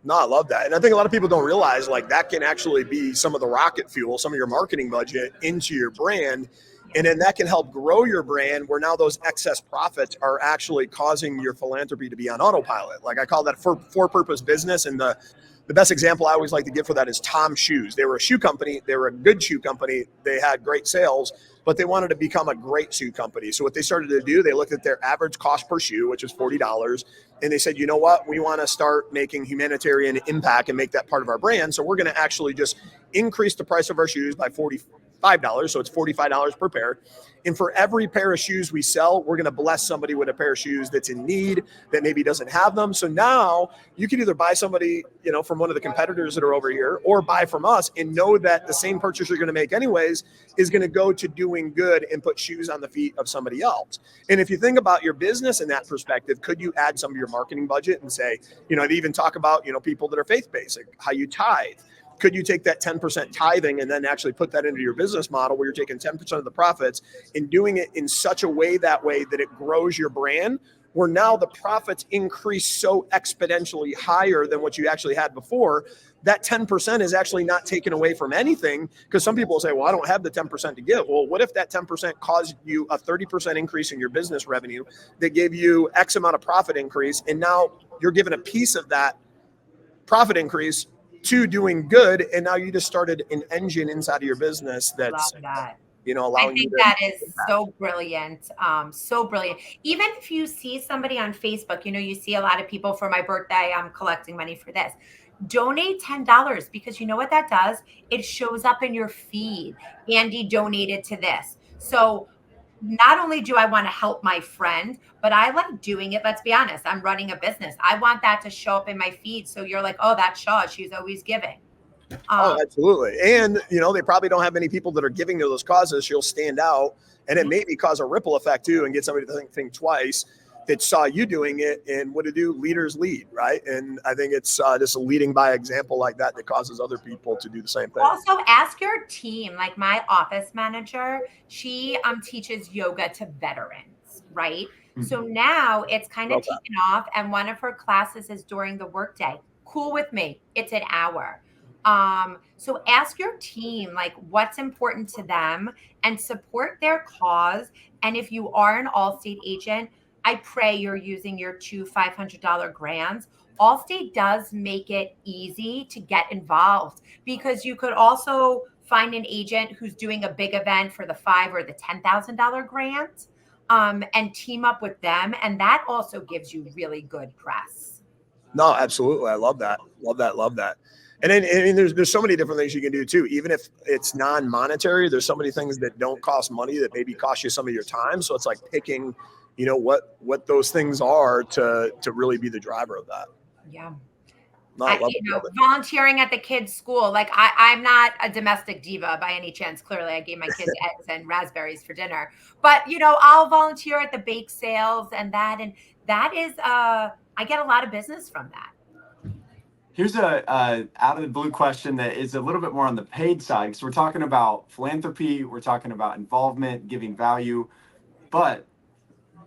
No, I love that. And I think a lot of people don't realize like that can actually be some of the rocket fuel, some of your marketing budget into your brand. And then that can help grow your brand where now those excess profits are actually causing your philanthropy to be on autopilot. Like I call that for-purpose business. And the best example I always like to give for that is Tom Shoes. They were a shoe company. They were a good shoe company. They had great sales, but they wanted to become a great shoe company. So what they started to do, they looked at their average cost per shoe, which is $40. And they said, you know what, we want to start making humanitarian impact and make that part of our brand. So we're going to actually just increase the price of our shoes by $45. So it's $45 per pair. And for every pair of shoes we sell, we're going to bless somebody with a pair of shoes that's in need, that maybe doesn't have them. So now you can either buy somebody, from one of the competitors that are over here, or buy from us and know that the same purchase you're going to make anyways is going to go to doing good and put shoes on the feet of somebody else. And if you think about your business in that perspective, could you add some of your marketing budget and say, they even talk about, people that are faith-based, like how you tithe. Could you take that 10% tithing and then actually put that into your business model where you're taking 10% of the profits and doing it in such a way that it grows your brand, where now the profits increase so exponentially higher than what you actually had before? That 10% is actually not taken away from anything, because some people will say, well, I don't have the 10% to give. Well, what if that 10% caused you a 30% increase in your business revenue that gave you X amount of profit increase, and now you're given a piece of that profit increase to doing good, and now you just started an engine inside of your business that's Love that. allowing you to. That is so brilliant. So brilliant. Even if you see somebody on Facebook, you see a lot of people, for my birthday, I'm collecting money for this. Donate $10, because you know what that does? It shows up in your feed. Andy donated to this. So not only do I want to help my friend, but I like doing it. Let's be honest. I'm running a business. I want that to show up in my feed. So you're like, oh, that's Shaw. She's always giving. Oh, absolutely. And, they probably don't have many people that are giving to those causes. She'll stand out, and it maybe cause a ripple effect too, and get somebody to think twice that saw you doing it. And what to do? Leaders lead, right? And I think it's just a leading by example like that causes other people to do the same thing. Also, ask your team. Like my office manager, she teaches yoga to veterans, right? Mm-hmm. So now it's kind of taken off, and one of her classes is during the workday. Cool with me. It's an hour. So ask your team, like, what's important to them, and support their cause. And if you are an Allstate agent, I pray you're using your 2 $500 grants. Allstate does make it easy to get involved, because you could also find an agent who's doing a big event for the $5,000 or the $10,000 grant, and team up with them. And that also gives you really good press. No, absolutely. I love that. Love that. And then there's so many different things you can do too. Even if it's non-monetary, there's so many things that don't cost money that maybe cost you some of your time. So it's like picking, what those things are to really be the driver of that. Yeah. No, volunteering at the kids' school. Like I'm not a domestic diva by any chance. Clearly, I gave my kids eggs and raspberries for dinner. But I'll volunteer at the bake sales and that is I get a lot of business from that. Here's a out of the blue question that is a little bit more on the paid side, because we're talking about philanthropy, we're talking about involvement, giving value. But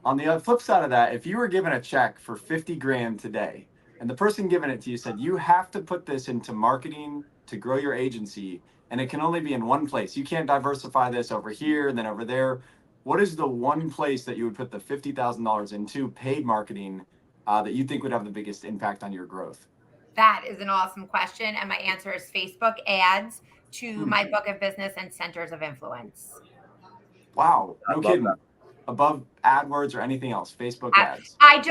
on the flip side of that, if you were given a check for 50 grand today, and the person giving it to you said, you have to put this into marketing to grow your agency, and it can only be in one place. You can't diversify this over here and then over there. What is the one place that you would put the $50,000 into paid marketing that you think would have the biggest impact on your growth? That is an awesome question. And my answer is Facebook ads to my book of business and centers of influence. Wow. No kidding. Above AdWords or anything else, Facebook ads. I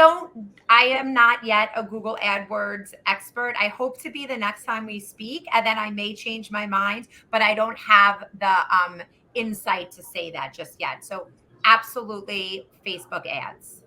am not yet a Google AdWords expert. I hope to be the next time we speak, and then I may change my mind, but I don't have the insight to say that just yet. So absolutely Facebook ads.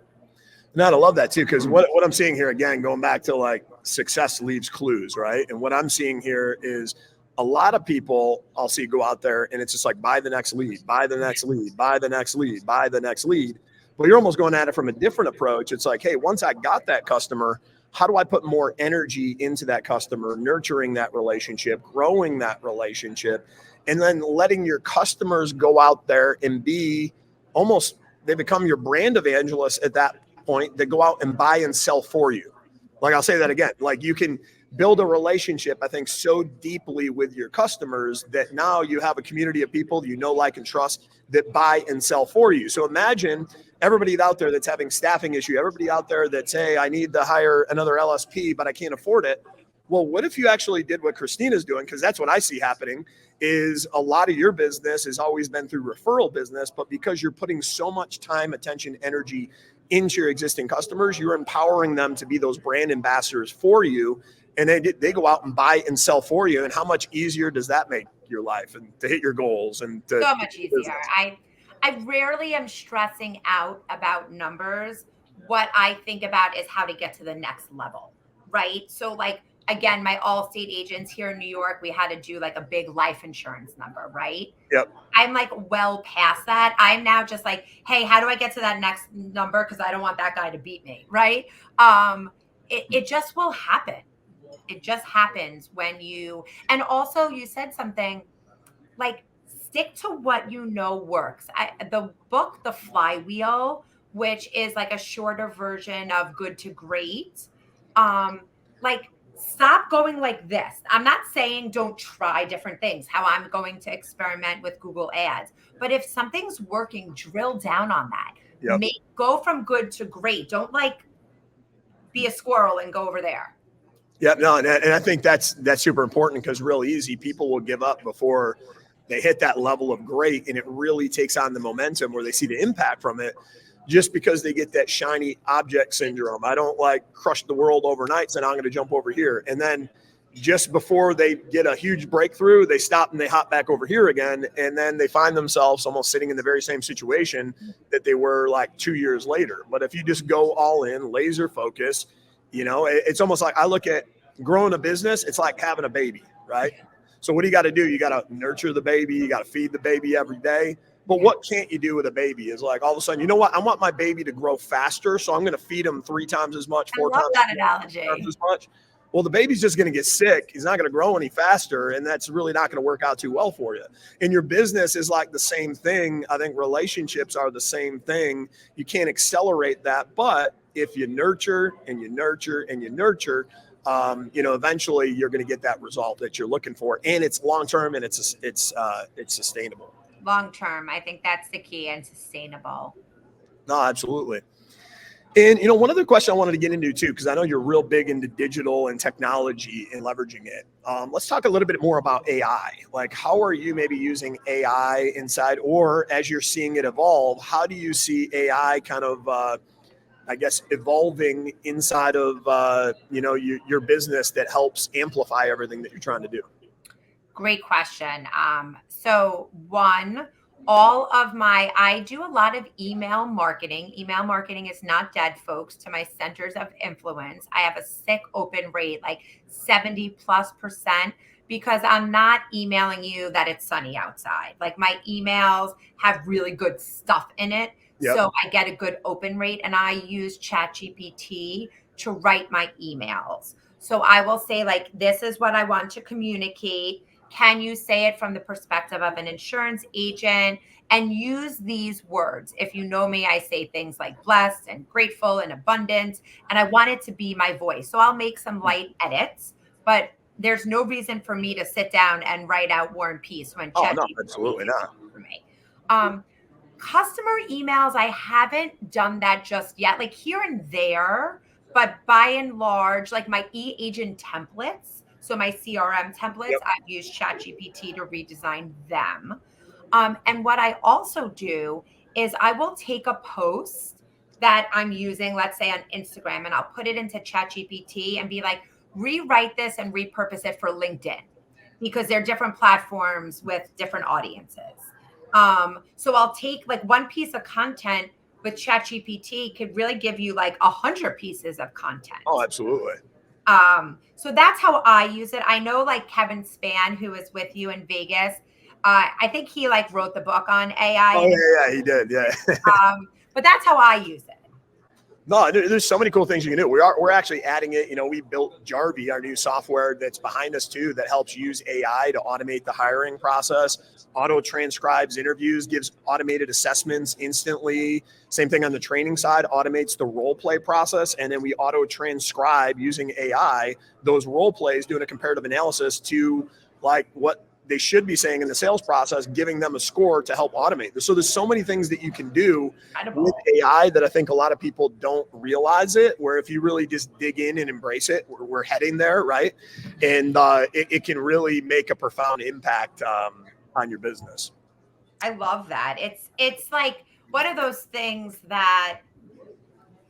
No, I love that too, because what I'm seeing here, again, going back to like success leaves clues, right? And what I'm seeing here is a lot of people I'll see go out there and it's just like, buy the next lead, buy the next lead, buy the next lead, buy the next lead. But you're almost going at it from a different approach. It's like, hey, once I got that customer, how do I put more energy into that customer, nurturing that relationship, growing that relationship, and then letting your customers go out there and be almost, they become your brand evangelists at that point, that go out and buy and sell for you. Like, I'll say that again, like you can build a relationship, I think, so deeply with your customers that now you have a community of people you know, like, and trust that buy and sell for you. So imagine everybody out there that's having staffing issue, everybody out there that's, hey, I need to hire another LSP, but I can't afford it. Well, what if you actually did what Christina's doing? Because that's what I see happening is a lot of your business has always been through referral business, but because you're putting so much time, attention, energy into your existing customers, you're empowering them to be those brand ambassadors for you. And they go out and buy and sell for you. And how much easier does that make your life and to hit your goals and to So much easier. I rarely am stressing out about numbers. What I think about is how to get to the next level, right? So like again, my Allstate agents here in New York, we had to do like a big life insurance number, right? Yep. I'm like well past that. I'm now just like, hey, how do I get to that next number? Because I don't want that guy to beat me, right? It just will happen. It just happens when you, and also you said something like stick to what you know works. The book, The Flywheel, which is like a shorter version of Good to Great, like stop going like this. I'm not saying don't try different things, how I'm going to experiment with Google Ads, but if something's working, drill down on that. Yep. Go from good to great. Don't like be a squirrel and go over there. Yeah, no, and I think that's super important because real easy people will give up before they hit that level of great, and it really takes on the momentum where they see the impact from it just because they get that shiny object syndrome. I don't like crush the world overnight, so now I'm going to jump over here. And then just before they get a huge breakthrough, they stop and they hop back over here again. And then they find themselves almost sitting in the very same situation that they were like 2 years later. But if you just go all in, laser focus, it's almost like I look at growing a business. It's like having a baby, right? So what do you got to do? You got to nurture the baby. You got to feed the baby every day. But what can't you do with a baby is like all of a sudden, you know what? I want my baby to grow faster. So I'm going to feed him 3 times as much, 4 times that analogy. as much. Well, the baby's just going to get sick. He's not going to grow any faster. And that's really not going to work out too well for you. And your business is like the same thing. I think relationships are the same thing. You can't accelerate that. But if you nurture and you nurture and you nurture, eventually you're going to get that result that you're looking for, and it's long-term and it's sustainable. Long-term. I think that's the key, and sustainable. No, absolutely. And, one other question I wanted to get into too, because I know you're real big into digital and technology and leveraging it. Let's talk a little bit more about AI. Like, how are you maybe using AI inside, or as you're seeing it evolve, how do you see AI kind of, evolving inside of, your business that helps amplify everything that you're trying to do? Great question. So one, I do a lot of email marketing. Email marketing is not dead, folks, to my centers of influence. I have a sick open rate, like 70+%, because I'm not emailing you that it's sunny outside. Like my emails have really good stuff in it. Yep. So I get a good open rate, and I use ChatGPT to write my emails. So I will say, like, this is what I want to communicate. Can you say it from the perspective of an insurance agent, and use these words? If you know me, I say things like blessed and grateful and abundant, and I want it to be my voice. So I'll make some light edits, but there's no reason for me to sit down and write out War and Peace when ChatGPT. No, absolutely not. For me. Customer emails, I haven't done that just yet, like here and there, but by and large, like my e-agent templates, so my CRM templates, yep. I've used ChatGPT to redesign them. And what I also do is I will take a post that I'm using, let's say on Instagram, and I'll put it into ChatGPT and be like, rewrite this and repurpose it for LinkedIn, because they're different platforms with different audiences. So I'll take like one piece of content with ChatGPT could really give you like 100 pieces of content. Oh, absolutely. So that's how I use it. I know like Kevin Spann, who was with you in Vegas, I think he like wrote the book on AI. Oh yeah, he did. Yeah. But that's how I use it. No, there's so many cool things you can do. We're actually adding it. We built Jarvie, our new software that's behind us too, that helps use AI to automate the hiring process, auto transcribes interviews, gives automated assessments instantly. Same thing on the training side, automates the role play process. And then we auto transcribe using AI, those role plays, doing a comparative analysis to like what they should be saying in the sales process, giving them a score to help automate this. So there's so many things that you can do with AI that I think a lot of people don't realize it, where if you really just dig in and embrace it, we're heading there, right? And it can really make a profound impact on your business. I love that. It's like one of those things that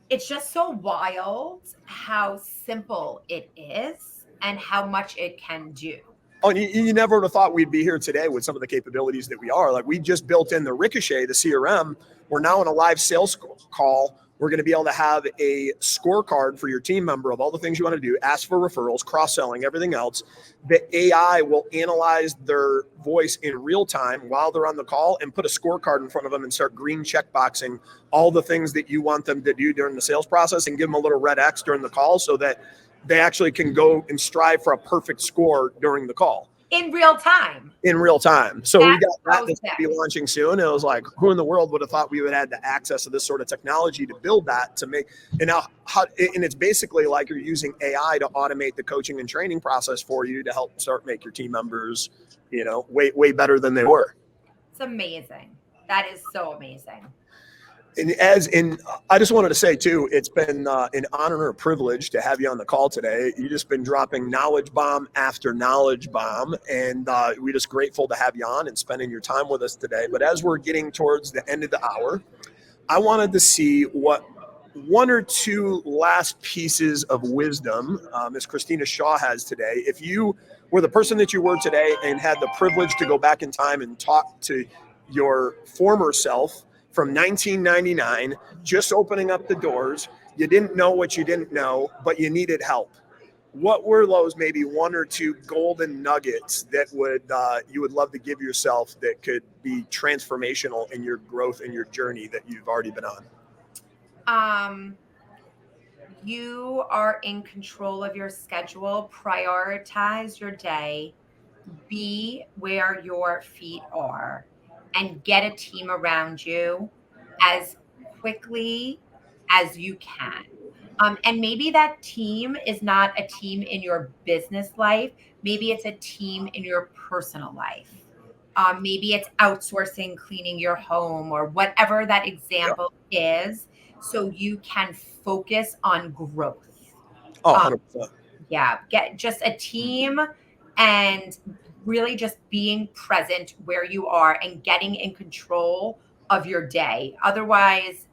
it's just so wild how simple it is and how much it can do. Oh, and you never would have thought we'd be here today with some of the capabilities that we are. Like, we just built in the Ricochet, the CRM. We're now in a live sales call. We're going to be able to have a scorecard for your team member of all the things you want to do, ask for referrals, cross-selling, everything else. The AI will analyze their voice in real time while they're on the call and put a scorecard in front of them and start green checkboxing all the things that you want them to do during the sales process, and give them a little red X during the call so that they actually can go and strive for a perfect score during the call. In real time. So we got that that's going to be launching soon. And it was like, who in the world would have thought we would have had the access to this sort of technology to build that, to make, and now and it's basically like you're using AI to automate the coaching and training process for you to help start make your team members, way better than they were. It's amazing. That is so amazing. And I just wanted to say too, it's been an honor or a privilege to have you on the call today. You've just been dropping knowledge bomb after knowledge bomb, and we're just grateful to have you on and spending your time with us today. But as we're getting towards the end of the hour, I wanted to see what one or two last pieces of wisdom Ms. Christina Shaw has today. If you were the person that you were today and had the privilege to go back in time and talk to your former self from 1999, just opening up the doors, you didn't know what you didn't know, but you needed help. What were those maybe one or two golden nuggets that you would love to give yourself that could be transformational in your growth and your journey that you've already been on? You are in control of your schedule. Prioritize your day. Be where your feet are. And get a team around you as quickly as you can. And maybe that team is not a team in your business life. Maybe it's a team in your personal life. Maybe it's outsourcing, cleaning your home, or whatever that example is, so you can focus on growth. Oh, 100%. Yeah, get just a team and really just being present where you are and getting in control of your day. Otherwise,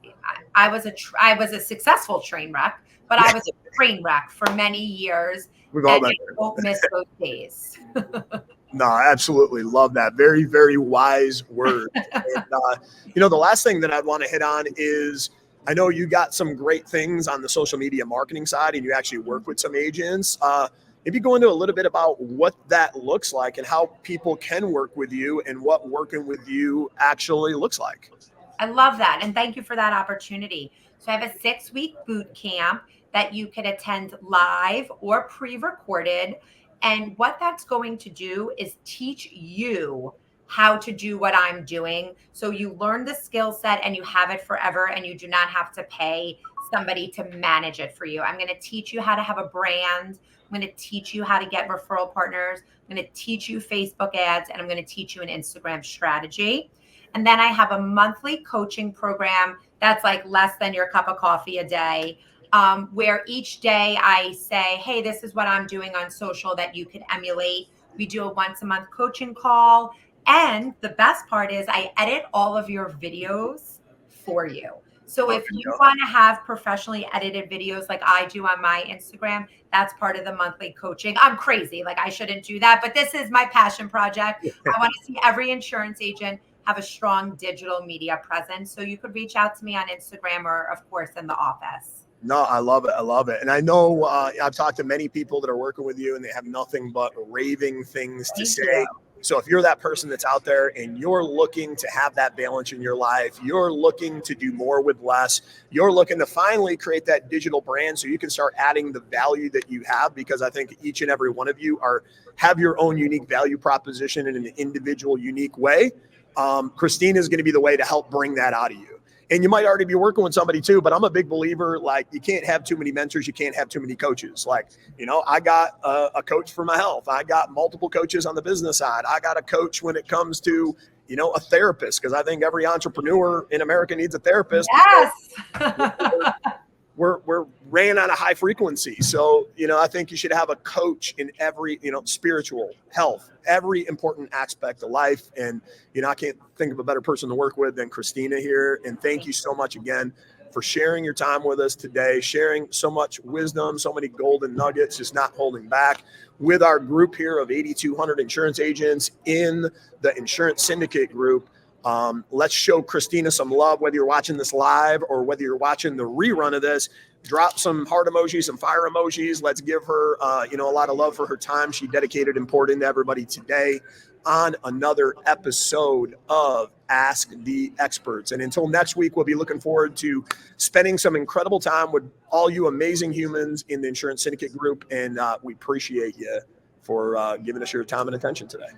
I was a successful train wreck, but I was a train wreck for many years. We've all been there. Don't miss those days. No, I absolutely love that. Very, very wise word. And, the last thing that I'd want to hit on is, I know you got some great things on the social media marketing side, and you actually work with some agents. Maybe go into a little bit about what that looks like and how people can work with you and what working with you actually looks like. I love that. And thank you for that opportunity. So I have a 6-week boot camp that you can attend live or pre-recorded. And what that's going to do is teach you how to do what I'm doing. So you learn the skill set and you have it forever, and you do not have to pay somebody to manage it for you. I'm going to teach you how to have a brand. I'm going to teach you how to get referral partners. I'm going to teach you Facebook ads, and I'm going to teach you an Instagram strategy. And then I have a monthly coaching program that's like less than your cup of coffee a day, where each day I say, hey, this is what I'm doing on social that you could emulate. We do a once a month coaching call. And the best part is I edit all of your videos for you. So if you want to have professionally edited videos like I do on my Instagram, that's part of the monthly coaching. I'm crazy. Like, I shouldn't do that, but this is my passion project. I want to see every insurance agent have a strong digital media presence. So you could reach out to me on Instagram or, of course, in the office. No, I love it. I love it. And I know I've talked to many people that are working with you, and they have nothing but raving things to say. So if you're that person that's out there and you're looking to have that balance in your life, you're looking to do more with less, you're looking to finally create that digital brand so you can start adding the value that you have, because I think each and every one of you have your own unique value proposition in an individual, unique way. Christina is going to be the way to help bring that out of you. And you might already be working with somebody too, but I'm a big believer, like you can't have too many mentors. You can't have too many coaches. Like, I got a coach for my health. I got multiple coaches on the business side. I got a coach when it comes to, a therapist, because I think every entrepreneur in America needs a therapist. Yes. We're ran on a high frequency. So, I think you should have a coach in every, spiritual, health, every important aspect of life. And, I can't think of a better person to work with than Christina here. And thank you so much again for sharing your time with us today, sharing so much wisdom, so many golden nuggets, just not holding back with our group here of 8,200 insurance agents in the Insurance Syndicate Group. Let's show Christina some love, whether you're watching this live or whether you're watching the rerun of this. Drop some heart emojis, some fire emojis. Let's give her, a lot of love for her time she dedicated and poured into everybody today on another episode of Ask the Experts. And until next week, we'll be looking forward to spending some incredible time with all you amazing humans in the Insurance Syndicate Group. And we appreciate you for giving us your time and attention today.